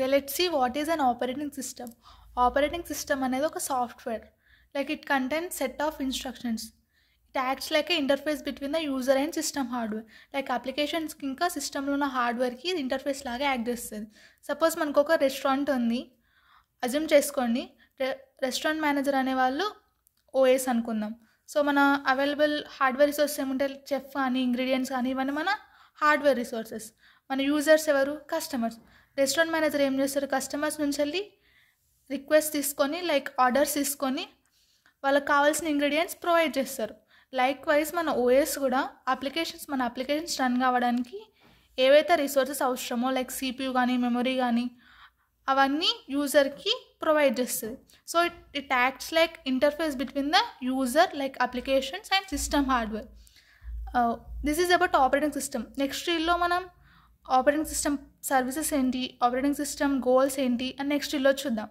Okay, let's see what is an operating system. Operating system అనేది ఒక software. Like it contains set of instructions. It acts like a interface between the user and system hardware. Like అప్లికేషన్స్కి ఇంకా సిస్టంలో ఉన్న హార్డ్వేర్కి ఇది interface లాగా act చేస్తుంది. Suppose మనకు ఒక రెస్టారెంట్ ఉంది, అజ్యూమ్ చేసుకోండి. రెస్టారెంట్ మేనేజర్ అనేవాళ్ళు ఓఎస్ అనుకుందాం. సో మన అవైలబుల్ హార్డ్వేర్ రిసోర్సెస్ ఏముంటాయి, చెఫ్ కానీ ఇంగ్రీడియంట్స్ కానీ ఇవన్నీ మన హార్డ్వేర్ రిసోర్సెస్. మన యూజర్స్ ఎవరు, కస్టమర్స్. రెస్టారెంట్ మేనేజర్ ఏం చేస్తారు, కస్టమర్స్ నుంచి వెళ్ళి రిక్వెస్ట్ తీసుకొని లైక్ ఆర్డర్స్ తీసుకొని వాళ్ళకి కావాల్సిన ఇంగ్రీడియంట్స్ ప్రొవైడ్ చేస్తారు. లైక్ వైజ్ మన ఓఎస్ కూడా మన అప్లికేషన్స్ రన్ కావడానికి ఏవైతే రిసోర్సెస్ అవసరమో లైక్ సిపియూ కానీ మెమరీ కానీ అవన్నీ యూజర్కి ప్రొవైడ్ చేస్తుంది. So it acts like interface between the user like applications and system hardware. This is about operating system. Next రీల్లో మనం ఆపరేటింగ్ సిస్టమ్ సర్వీసెస్ ఏంటి, ఆపరేటింగ్ సిస్టమ్ గోల్స్ ఏంటి అని నెక్స్ట్ రీల్లో చూద్దాం.